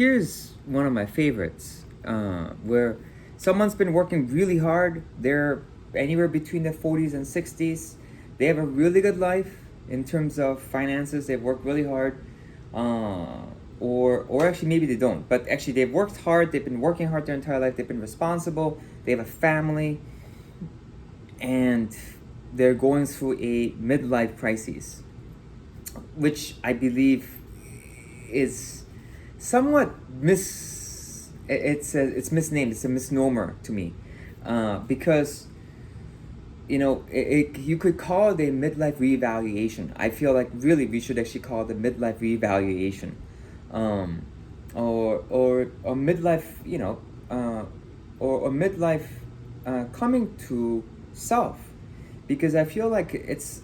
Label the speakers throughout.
Speaker 1: here's one of my favorites, where someone's been working really hard. They're anywhere between their 40s and 60s. They have a really good life in terms of finances. They've worked really hard. Or actually maybe they don't, but actually they've worked hard. They've been working hard their entire life. They've been responsible. They have a family, and they're going through a midlife crisis, which I believe is somewhat it's misnamed. It's a misnomer to me, because you could call it a midlife reevaluation. I feel like really we should actually call it a midlife reevaluation, or a midlife, or a midlife coming to self, because I feel like it's,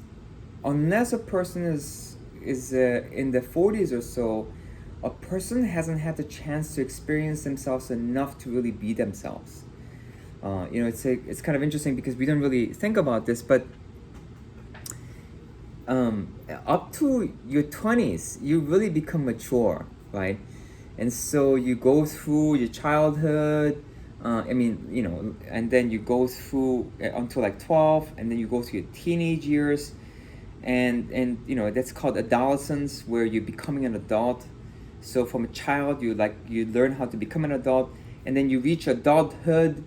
Speaker 1: unless a person is in the 40s or so, a person hasn't had the chance to experience themselves enough to really be themselves. It's kind of interesting because we don't really think about this, but up to your 20s, you really become mature, right? And so you go through your childhood, and then you go through until like 12, and then you go through your teenage years, and that's called adolescence, where you're becoming an adult. So from a child, you learn how to become an adult, and then you reach adulthood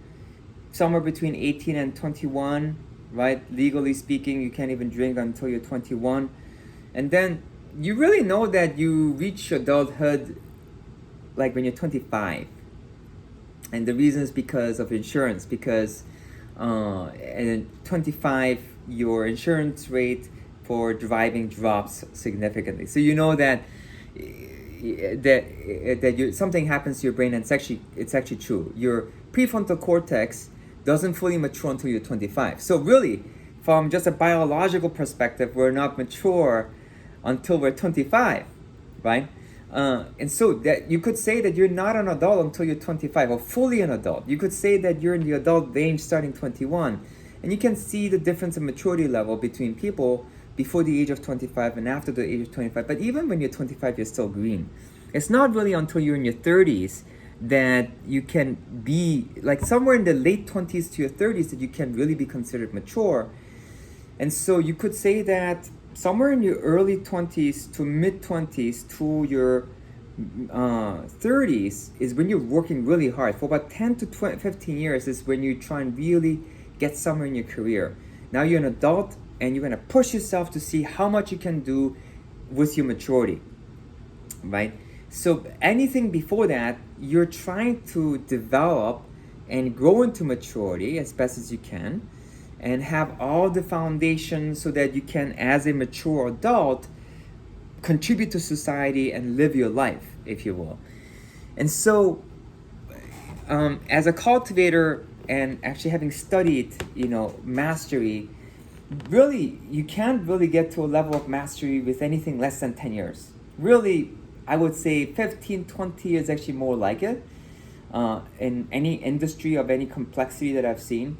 Speaker 1: somewhere between 18 and 21, right? Legally speaking, you can't even drink until you're 21. And then you really know that you reach adulthood like when you're 25. And the reason is because of insurance, because at 25, your insurance rate for driving drops significantly. So you know that something happens to your brain, and it's actually true. Your prefrontal cortex doesn't fully mature until you're 25. So really, from just a biological perspective, we're not mature until we're 25, right? And so that you could say that you're not an adult until you're 25, or fully an adult. You could say that you're in the adult range starting 21. And you can see the difference in maturity level between people before the age of 25 and after the age of 25. But even when you're 25, you're still green. It's not really until you're in your 30s that you can be, like somewhere in the late 20s to your 30s, that you can really be considered mature. And so you could say that somewhere in your early 20s to mid 20s to your 30s is when you're working really hard. For about 10 to 15 years is when you try and really get somewhere in your career. Now you're an adult, and you're going to push yourself to see how much you can do with your maturity, right? So anything before that, you're trying to develop and grow into maturity as best as you can, and have all the foundations so that you can, as a mature adult, contribute to society and live your life, if you will. And so as a cultivator, and actually having studied mastery, really you can't really get to a level of mastery with anything less than 10 years. Really, I would say 15, 20 is actually more like it, in any industry of any complexity that I've seen.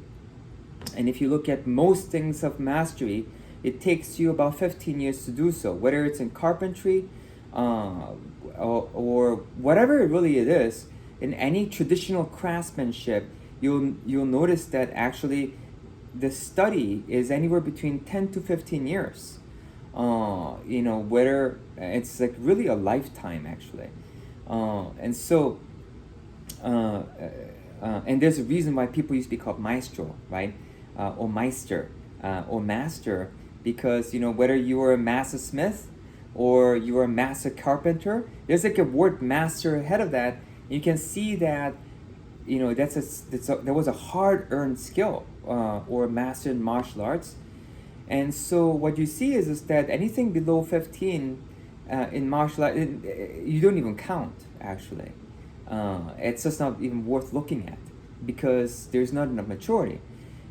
Speaker 1: And if you look at most things of mastery, it takes you about 15 years to do so, whether it's in carpentry, or whatever really it is. In any traditional craftsmanship, you'll notice that actually the study is anywhere between 10 to 15 years. Whether it's like really a lifetime actually. And so and there's a reason why people used to be called maestro, right? Or meister, or master, because whether you are a master smith or you are a master carpenter, there's like a word master ahead of that. You can see that that was a hard-earned skill, or master in martial arts. And so what you see is that anything below 15 in martial art, you don't even count actually. It's just not even worth looking at, because there's not enough maturity.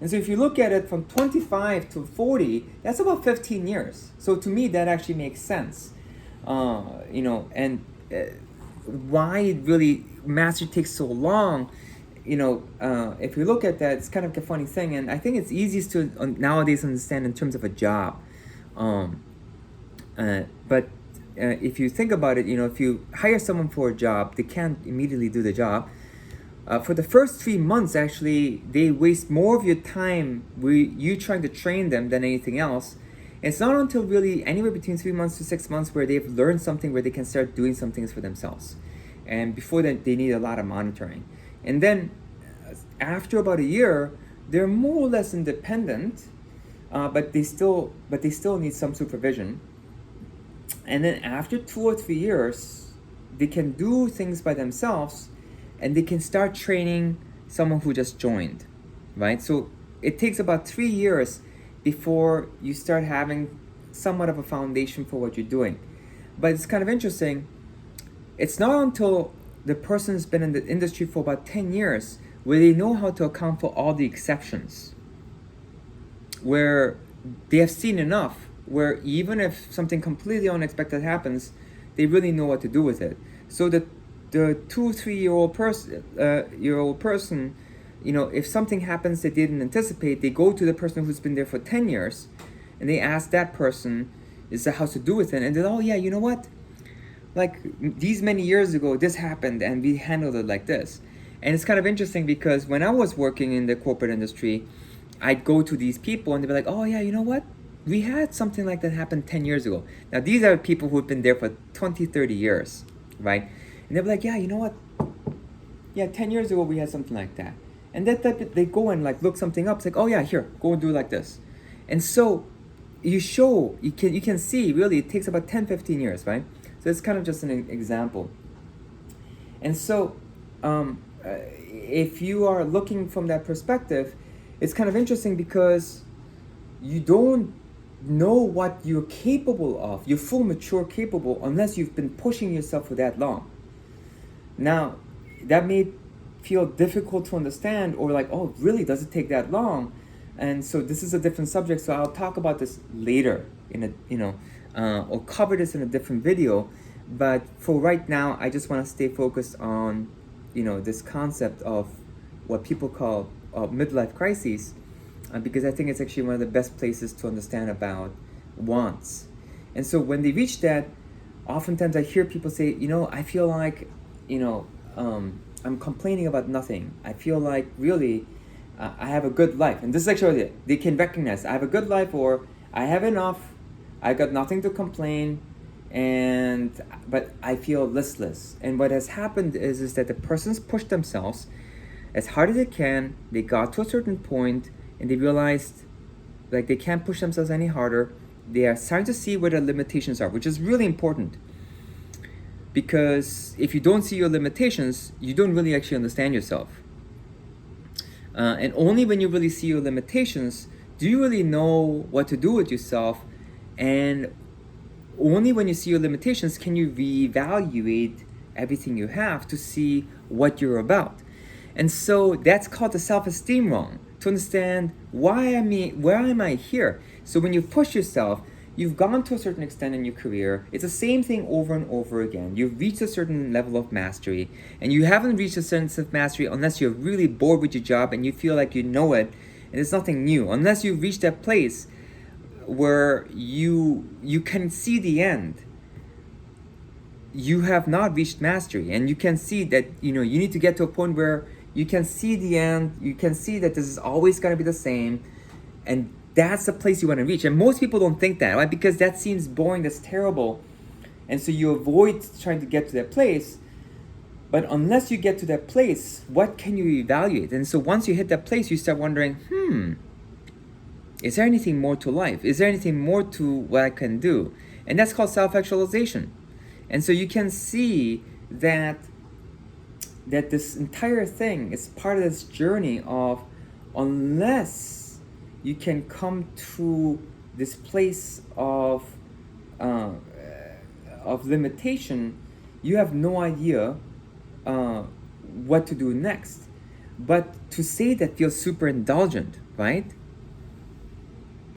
Speaker 1: And so if you look at it from 25 to 40, that's about 15 years. So to me, that actually makes sense. And why really mastery takes so long, if you look at that, it's kind of a funny thing. And I think it's easiest to nowadays understand in terms of a job. But if you think about it, if you hire someone for a job, they can't immediately do the job. For the first 3 months, actually, they waste more of your time you trying to train them than anything else. And it's not until really anywhere between 3 months to 6 months where they've learned something where they can start doing some things for themselves. And before that, they need a lot of monitoring. And then after about a year, they're more or less independent, but they still need some supervision. And then after 2 or 3 years, they can do things by themselves, and they can start training someone who just joined, right? So it takes about 3 years before you start having somewhat of a foundation for what you're doing. But it's kind of interesting. It's not until the person's been in the industry for about 10 years where they know how to account for all the exceptions, where they have seen enough, where even if something completely unexpected happens, they really know what to do with it. So the 2-3 year old person, if something happens they didn't anticipate, they go to the person who's been there for 10 years, and they ask that person, is that how to do with it? And they're, oh yeah, you know what? Like these many years ago, this happened, and we handled it like this. And it's kind of interesting because when I was working in the corporate industry, I'd go to these people and they'd be like, oh yeah, you know what? We had something like that happen 10 years ago. Now these are people who've been there for 20, 30 years, right? And they'd be like, yeah, you know what? Yeah, 10 years ago we had something like that. And that they go and like look something up. It's like, oh yeah, here, go and do it like this. And so you can see really it takes about 10, 15 years, right? So it's kind of just an example. And so if you are looking from that perspective, it's kind of interesting because you don't know what you're capable of, your full mature capable, unless you've been pushing yourself for that long. Now, that may feel difficult to understand, or like, oh, really, does it take that long? And so this is a different subject, so I'll talk about this later or cover this in a different video. But for right now, I just want to stay focused on, this concept of what people call midlife crises, because I think it's actually one of the best places to understand about wants. And so when they reach that, oftentimes I hear people say, I feel like, I'm complaining about nothing. I feel like really I have a good life. And this is actually it. They can recognize I have a good life, or I have enough, I got nothing to complain, but I feel listless. And what has happened is that the person's pushed themselves as hard as they can. They got to a certain point and they realized like they can't push themselves any harder. They are starting to see where their limitations are, which is really important. Because if you don't see your limitations, you don't really actually understand yourself. And only when you really see your limitations do you really know what to do with yourself. And only when you see your limitations can you reevaluate everything you have to see what you're about. And so that's called the self-esteem wrong, to understand where am I here? So when you push yourself, you've gone to a certain extent in your career. It's the same thing over and over again. You've reached a certain level of mastery, and you haven't reached a sense of mastery unless you're really bored with your job and you feel like you know it, and it's nothing new. Unless you've reached that place where you can see the end, you have not reached mastery. And you can see that you need to get to a point where you can see the end. You can see that this is always going to be the same, and that's the place you want to reach. And most people don't think that, right? Because that seems boring, that's terrible. And so you avoid trying to get to that place. But unless you get to that place, what can you evaluate? And so once you hit that place, you start wondering, is there anything more to life? Is there anything more to what I can do? And that's called self-actualization. And so you can see that this entire thing is part of this journey of, unless you can come to this place of limitation, you have no idea what to do next. But to say that feels super indulgent, right?